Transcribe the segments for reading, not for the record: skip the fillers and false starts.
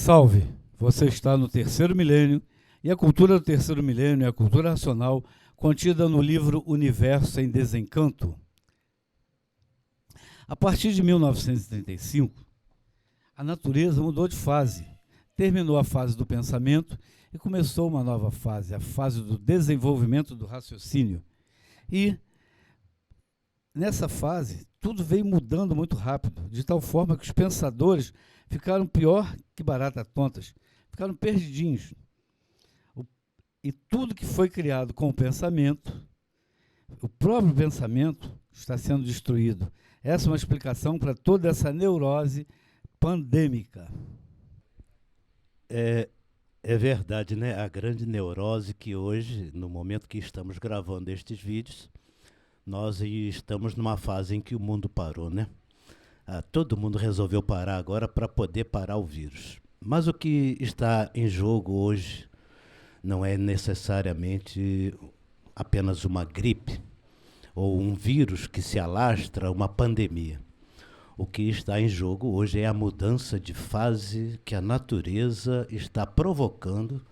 Salve! Você está no terceiro milênio e a cultura do terceiro milênio é a cultura racional contida no livro Universo em Desencanto. A partir de 1935, a natureza mudou de fase. Terminou a fase do pensamento e começou uma nova fase, a fase do desenvolvimento do raciocínio. E nessa fase, tudo veio mudando muito rápido, de tal forma que os pensadores ficaram pior que baratas tontas, ficaram perdidinhos. E tudo que foi criado com o pensamento, o próprio pensamento está sendo destruído. Essa é uma explicação para toda essa neurose pandêmica. É verdade, né? A grande neurose que hoje, no momento que estamos gravando estes vídeos, nós estamos numa fase em que o mundo parou, né? Todo mundo resolveu parar agora para poder parar o vírus. Mas o que está em jogo hoje não é necessariamente apenas uma gripe ou um vírus que se alastra, uma pandemia. O que está em jogo hoje é a mudança de fase que a natureza está provocando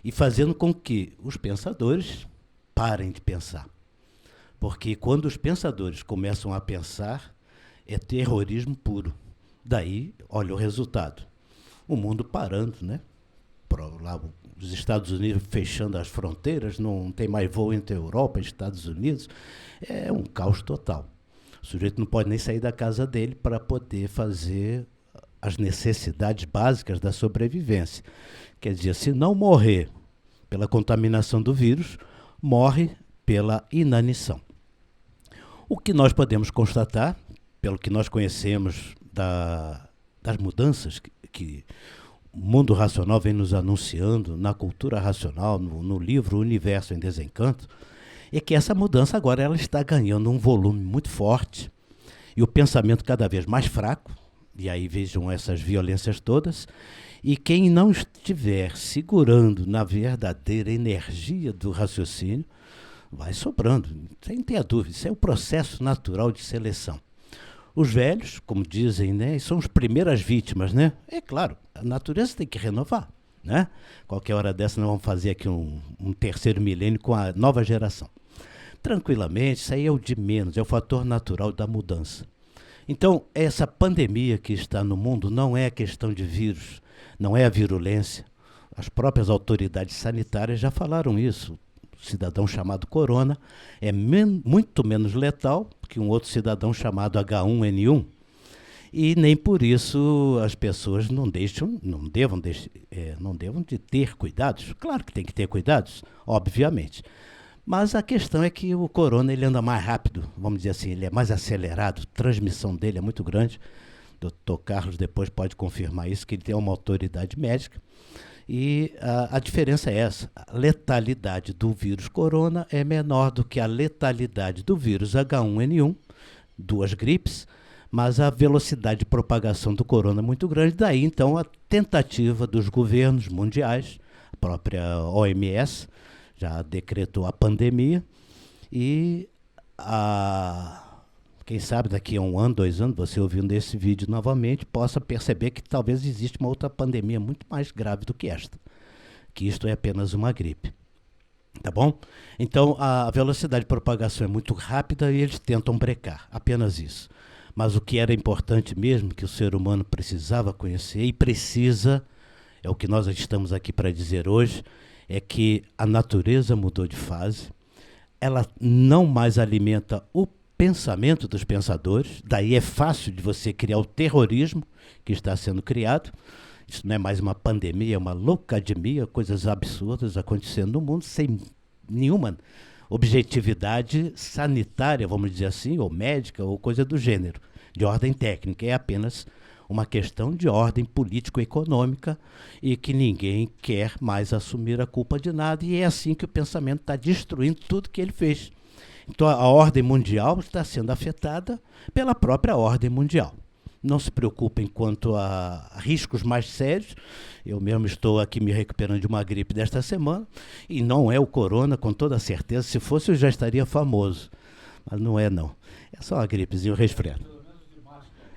e fazendo com que os pensadores parem de pensar. Porque quando os pensadores começam a pensar, é terrorismo puro. Daí, olha o resultado. O mundo parando, né? Lá, os Estados Unidos fechando as fronteiras, não tem mais voo entre a Europa e Estados Unidos. É um caos total. O sujeito não pode nem sair da casa dele para poder fazer as necessidades básicas da sobrevivência. Quer dizer, se não morrer pela contaminação do vírus, morre pela inanição. O que nós podemos constatar, pelo que nós conhecemos das mudanças que o mundo racional vem nos anunciando, na cultura racional, no livro Universo em Desencanto, é que essa mudança agora ela está ganhando um volume muito forte e o pensamento cada vez mais fraco, e aí vejam essas violências todas, e quem não estiver segurando na verdadeira energia do raciocínio, vai sobrando, sem ter a dúvida, isso é o processo natural de seleção. Os velhos, como dizem, né, são as primeiras vítimas, né? É claro, a natureza tem que renovar, né? Qualquer hora dessa nós vamos fazer aqui um terceiro milênio com a nova geração. Tranquilamente, isso aí é o de menos, é o fator natural da mudança. Então, essa pandemia que está no mundo não é questão de vírus, não é a virulência. As próprias autoridades sanitárias já falaram isso. O cidadão chamado Corona é muito menos letal que um outro cidadão chamado H1N1. E nem por isso as pessoas não devam de ter cuidados. Claro que tem que ter cuidados, obviamente. Mas a questão é que o corona ele anda mais rápido, vamos dizer assim, ele é mais acelerado, a transmissão dele é muito grande. O Dr. Carlos depois pode confirmar isso, que ele tem uma autoridade médica. E a diferença é essa, a letalidade do vírus corona é menor do que a letalidade do vírus H1N1, duas gripes, mas a velocidade de propagação do corona é muito grande. Daí, então, a tentativa dos governos mundiais, a própria OMS, já decretou a pandemia e quem sabe daqui a 1 ano, 2 anos, você ouvindo esse vídeo novamente, possa perceber que talvez existe uma outra pandemia muito mais grave do que esta, que isto é apenas uma gripe. Tá bom? Então, a velocidade de propagação é muito rápida e eles tentam brecar, apenas isso. Mas o que era importante mesmo, que o ser humano precisava conhecer e precisa, é o que nós estamos aqui para dizer hoje, é que a natureza mudou de fase, ela não mais alimenta o pensamento dos pensadores, daí é fácil de você criar o terrorismo que está sendo criado. Isso não é mais uma pandemia, é uma loucademia, coisas absurdas acontecendo no mundo sem nenhuma objetividade sanitária, vamos dizer assim, ou médica, ou coisa do gênero, de ordem técnica. É apenas uma questão de ordem político-econômica e que ninguém quer mais assumir a culpa de nada, e é assim que o pensamento está destruindo tudo que ele fez. Então a ordem mundial está sendo afetada pela própria ordem mundial. Não se preocupem quanto a riscos mais sérios. Eu mesmo estou aqui me recuperando de uma gripe desta semana, e não é o corona, com toda certeza. Se fosse, eu já estaria famoso. Mas não é, não. É só uma gripezinha, um resfriado.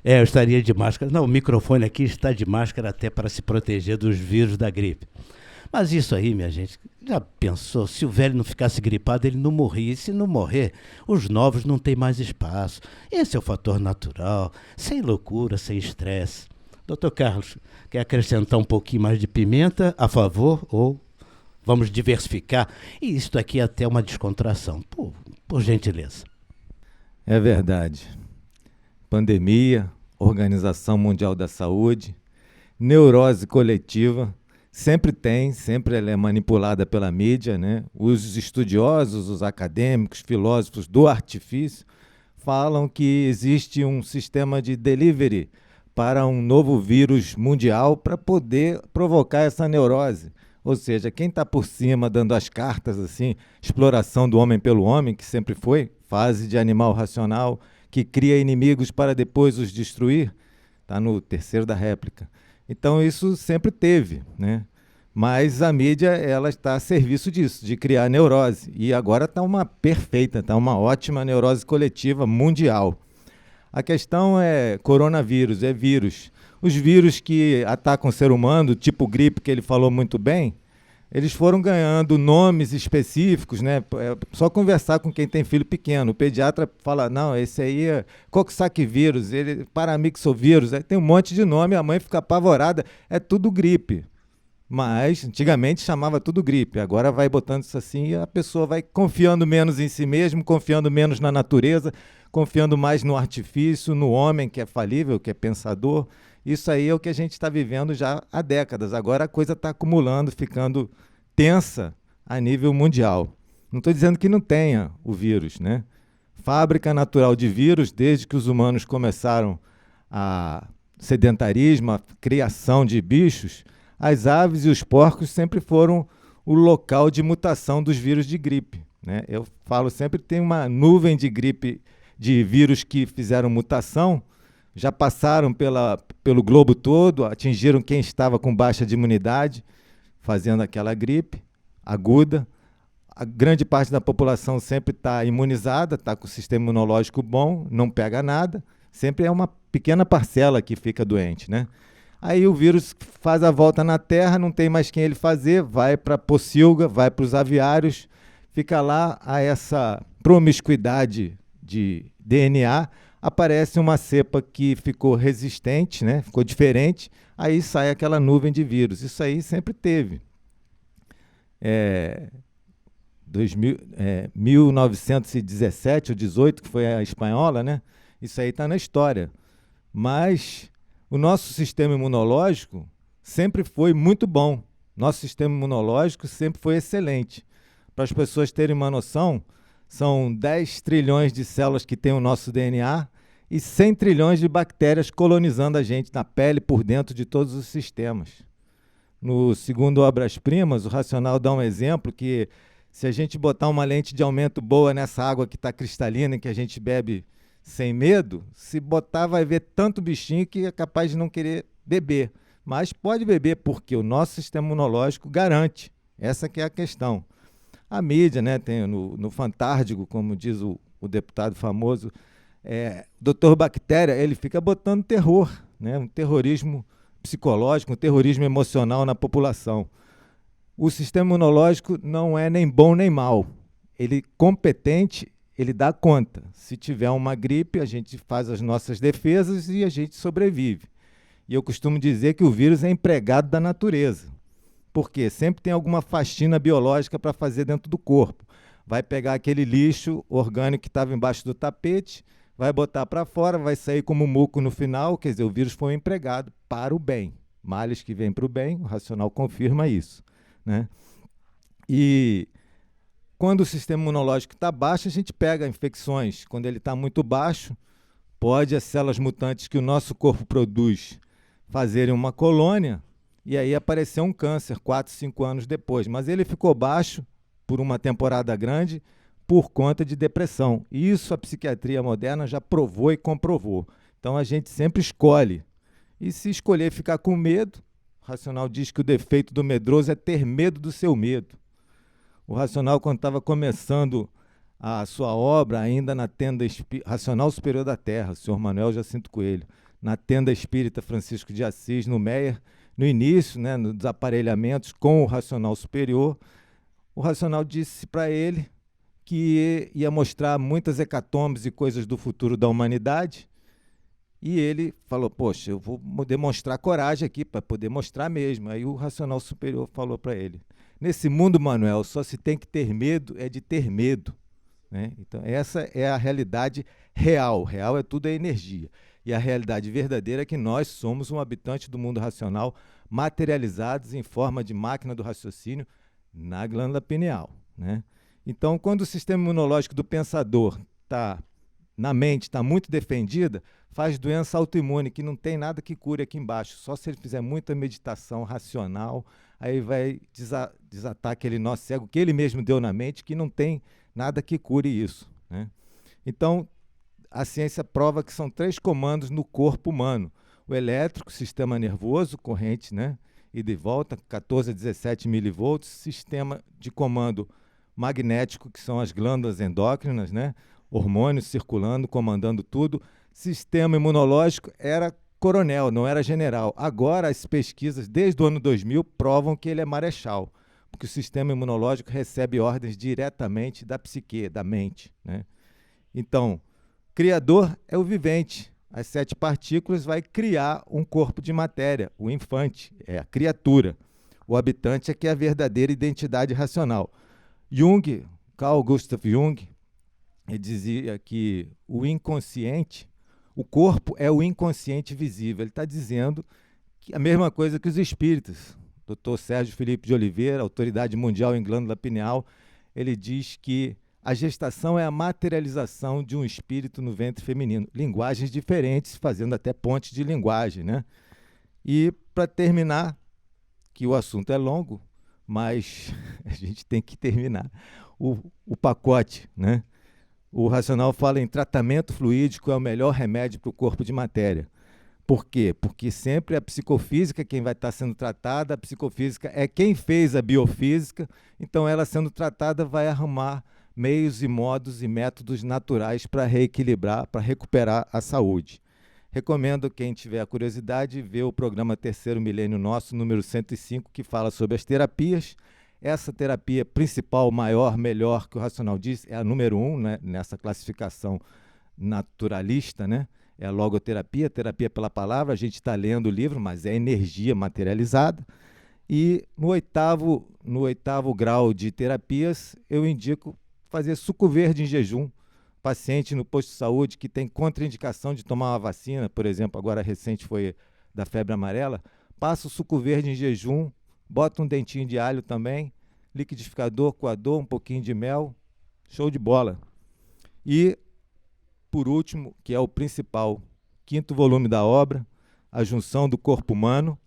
Eu estaria de máscara. Não, o microfone aqui está de máscara até para se proteger dos vírus da gripe. Mas isso aí, minha gente, já pensou? Se o velho não ficasse gripado, ele não morria. E se não morrer, os novos não têm mais espaço. Esse é o fator natural, sem loucura, sem estresse. Doutor Carlos, quer acrescentar um pouquinho mais de pimenta a favor ou vamos diversificar? E isto aqui é até uma descontração, por gentileza. É verdade. Pandemia, Organização Mundial da Saúde, neurose coletiva, sempre ela é manipulada pela mídia, né? Os estudiosos, os acadêmicos, filósofos do artifício falam que existe um sistema de delivery para um novo vírus mundial para poder provocar essa neurose. Ou seja, quem está por cima dando as cartas, assim, exploração do homem pelo homem, que sempre foi, fase de animal racional, que cria inimigos para depois os destruir, está no terceiro da réplica. Então isso sempre teve, né? Mas a mídia ela está a serviço disso, de criar neurose. E agora está uma perfeita, está uma ótima neurose coletiva mundial. A questão é coronavírus, é vírus. Os vírus que atacam o ser humano, tipo gripe, que ele falou muito bem, eles foram ganhando nomes específicos, né? É só conversar com quem tem filho pequeno. O pediatra fala, não, esse aí é coxsackvírus, ele paramyxovírus, tem um monte de nome, a mãe fica apavorada, é tudo gripe. Mas antigamente chamava tudo gripe, agora vai botando isso assim e a pessoa vai confiando menos em si mesmo, confiando menos na natureza, confiando mais no artifício, no homem que é falível, que é pensador. Isso aí é o que a gente está vivendo já há décadas. Agora a coisa está acumulando, ficando tensa a nível mundial. Não estou dizendo que não tenha o vírus, né? Fábrica natural de vírus, desde que os humanos começaram a sedentarismo, a criação de bichos, as aves e os porcos sempre foram o local de mutação dos vírus de gripe, né? Eu falo sempre que tem uma nuvem de gripe, de vírus que fizeram mutação, já passaram pelo globo todo, atingiram quem estava com baixa de imunidade, fazendo aquela gripe aguda. A grande parte da população sempre está imunizada, está com o sistema imunológico bom, não pega nada, sempre é uma pequena parcela que fica doente, né? Aí o vírus faz a volta na Terra, não tem mais quem ele fazer, vai para a pocilga, vai para os aviários, fica lá a essa promiscuidade de DNA, aparece uma cepa que ficou resistente, né? Ficou diferente, aí sai aquela nuvem de vírus. Isso aí sempre teve. 1917 ou 18, que foi a espanhola, né? Isso aí está na história. Mas o nosso sistema imunológico sempre foi muito bom. Nosso sistema imunológico sempre foi excelente. Para as pessoas terem uma noção, são 10 trilhões de células que tem o nosso DNA e 100 trilhões de bactérias colonizando a gente na pele, por dentro de todos os sistemas. No segundo Obras-Primas, o Racional dá um exemplo que se a gente botar uma lente de aumento boa nessa água que está cristalina e que a gente bebe sem medo, se botar vai ver tanto bichinho que é capaz de não querer beber. Mas pode beber porque o nosso sistema imunológico garante. Essa que é a questão. A mídia, né, tem no Fantárdigo, como diz o deputado famoso, Dr. Bactéria, ele fica botando terror, né, um terrorismo psicológico, um terrorismo emocional na população. O sistema imunológico não é nem bom nem mal. Ele competente, ele dá conta. Se tiver uma gripe, a gente faz as nossas defesas e a gente sobrevive. E eu costumo dizer que o vírus é empregado da natureza. Porque sempre tem alguma faxina biológica para fazer dentro do corpo. Vai pegar aquele lixo orgânico que estava embaixo do tapete, vai botar para fora, vai sair como muco no final, quer dizer, o vírus foi empregado para o bem. Males que vêm para o bem, o racional confirma isso, né? E quando o sistema imunológico está baixo, a gente pega infecções. Quando ele está muito baixo, pode as células mutantes que o nosso corpo produz fazerem uma colônia e aí aparecer um câncer 4, 5 anos depois. Mas ele ficou baixo por uma temporada grande por conta de depressão. Isso a psiquiatria moderna já provou e comprovou. Então a gente sempre escolhe. E se escolher ficar com medo, o racional diz que o defeito do medroso é ter medo do seu medo. O Racional, quando estava começando a sua obra, ainda na tenda Racional Superior da Terra, o senhor Manuel Jacinto Coelho, na Tenda Espírita Francisco de Assis, no Meier, no início, né, nos aparelhamentos com o racional superior. O racional disse para ele que ia mostrar muitas hecatombes e coisas do futuro da humanidade, e ele falou, poxa, eu vou demonstrar coragem aqui para poder mostrar mesmo. Aí o racional superior falou para ele, nesse mundo, Manuel, só se tem que ter medo é de ter medo, né? Então essa é a realidade real. Real é tudo a energia. E a realidade verdadeira é que nós somos um habitante do mundo racional, materializados em forma de máquina do raciocínio na glândula pineal, né? Então, quando o sistema imunológico do pensador está na mente, está muito defendida, faz doença autoimune, que não tem nada que cure aqui embaixo. Só se ele fizer muita meditação racional, aí vai desatar aquele nó cego que ele mesmo deu na mente, que não tem nada que cure isso, né? Então, a ciência prova que são 3 comandos no corpo humano. O elétrico, sistema nervoso, corrente, né, ida e volta, 14 a 17 milivolts. Sistema de comando magnético, que são as glândulas endócrinas, né, hormônios circulando, comandando tudo. Sistema imunológico era coronel, não era general. Agora, as pesquisas, desde o ano 2000, provam que ele é marechal, porque o sistema imunológico recebe ordens diretamente da psique, da mente, né? Então, criador é o vivente. As 7 partículas vai criar um corpo de matéria. O infante é a criatura. O habitante é que é a verdadeira identidade racional. Jung, Carl Gustav Jung, ele dizia que o inconsciente, o corpo é o inconsciente visível. Ele está dizendo que a mesma coisa que os espíritos. Dr. Sérgio Felipe de Oliveira, autoridade mundial em glândula pineal, ele diz que a gestação é a materialização de um espírito no ventre feminino. Linguagens diferentes, fazendo até pontes de linguagem, né? E, para terminar, que o assunto é longo, mas a gente tem que terminar o pacote, né? O racional fala em tratamento fluídico é o melhor remédio para o corpo de matéria. Por quê? Porque sempre a psicofísica quem vai estar sendo tratada, a psicofísica é quem fez a biofísica, então ela sendo tratada vai arrumar meios e modos e métodos naturais para reequilibrar, para recuperar a saúde. Recomendo quem tiver a curiosidade ver o programa Terceiro Milênio Nosso, número 105, que fala sobre as terapias. Essa terapia principal, maior, melhor, que o racional diz, é a número 1, né, nessa classificação naturalista, né? É a logoterapia, terapia pela palavra. A gente está lendo o livro, mas é energia materializada. E no oitavo grau de terapias, eu indico fazer suco verde em jejum. Paciente no posto de saúde que tem contraindicação de tomar uma vacina, por exemplo, agora recente foi da febre amarela, passa o suco verde em jejum, bota um dentinho de alho também, liquidificador, coador, um pouquinho de mel, show de bola. E, por último, que é o principal, 5º volume da obra, a junção do corpo humano,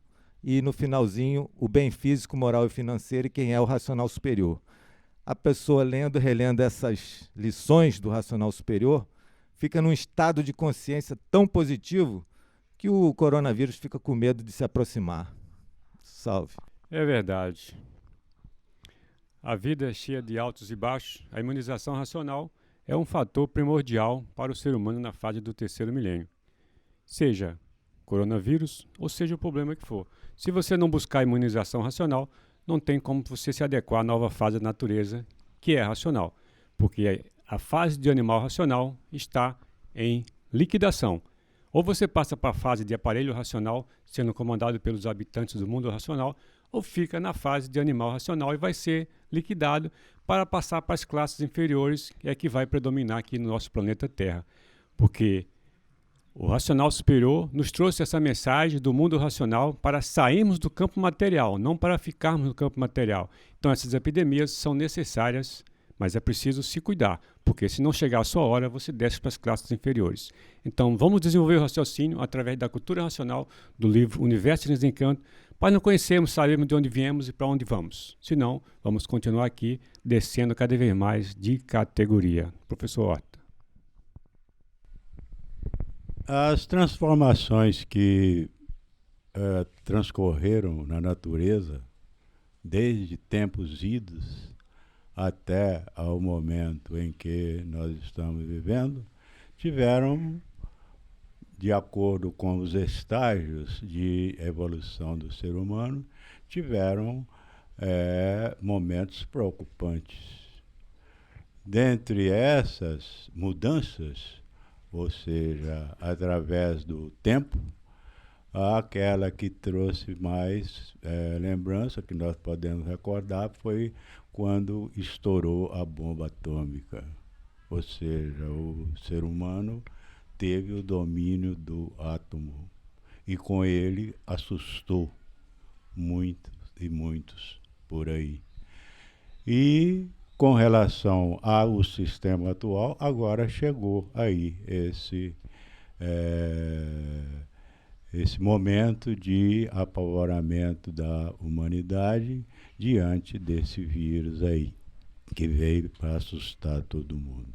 e no finalzinho, o bem físico, moral e financeiro e quem é o racional superior. A pessoa lendo e relendo essas lições do racional superior fica num estado de consciência tão positivo que o coronavírus fica com medo de se aproximar. Salve. É verdade. A vida é cheia de altos e baixos. A imunização racional é um fator primordial para o ser humano na fase do terceiro milênio. Seja coronavírus ou seja o problema que for. Se você não buscar a imunização racional, não tem como você se adequar à nova fase da natureza, que é racional, porque a fase de animal racional está em liquidação. Ou você passa para a fase de aparelho racional, sendo comandado pelos habitantes do mundo racional, ou fica na fase de animal racional e vai ser liquidado para passar para as classes inferiores, que é que vai predominar aqui no nosso planeta Terra. Porque o racional superior nos trouxe essa mensagem do mundo racional para sairmos do campo material, não para ficarmos no campo material. Então essas epidemias são necessárias, mas é preciso se cuidar, porque se não chegar a sua hora, você desce para as classes inferiores. Então vamos desenvolver o raciocínio através da cultura racional do livro Universo de Desencanto, para não conhecermos, sabermos de onde viemos e para onde vamos. Senão, vamos continuar aqui descendo cada vez mais de categoria. Professor Horta. As transformações que transcorreram na natureza, desde tempos idos até ao momento em que nós estamos vivendo, tiveram de acordo com os estágios de evolução do ser humano, tiveram momentos preocupantes. Dentre essas mudanças, ou seja, através do tempo, aquela que trouxe mais lembrança, que nós podemos recordar, foi quando estourou a bomba atômica. Ou seja, o ser humano teve o domínio do átomo e com ele assustou muitos e muitos por aí. E com relação ao sistema atual, agora chegou aí esse momento de apavoramento da humanidade diante desse vírus aí, que veio para assustar todo mundo.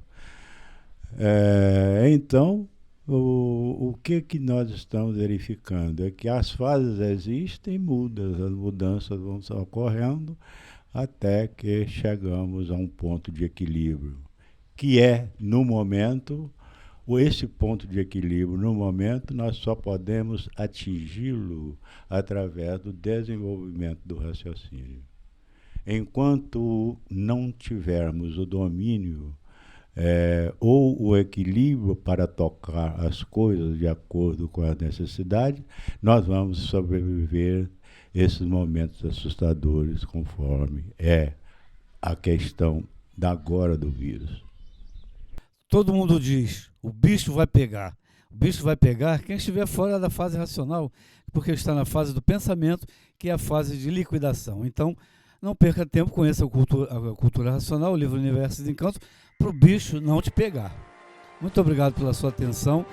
Então, o que nós estamos verificando é que as fases existem, as mudanças vão ocorrendo até que chegamos a um ponto de equilíbrio, que no momento, esse ponto de equilíbrio, no momento, nós só podemos atingi-lo através do desenvolvimento do raciocínio. Enquanto não tivermos o domínio ou o equilíbrio para tocar as coisas de acordo com as necessidades, nós vamos sobreviver esses momentos assustadores, conforme a questão da agora do vírus. Todo mundo diz, o bicho vai pegar. O bicho vai pegar quem estiver fora da fase racional, porque está na fase do pensamento, que é a fase de liquidação. Então, não perca tempo, conheça a cultura racional, o livro Universo de Encanto, para o bicho não te pegar. Muito obrigado pela sua atenção.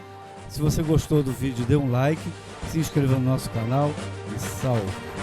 Se você gostou do vídeo, dê um like, se inscreva no nosso canal e salve!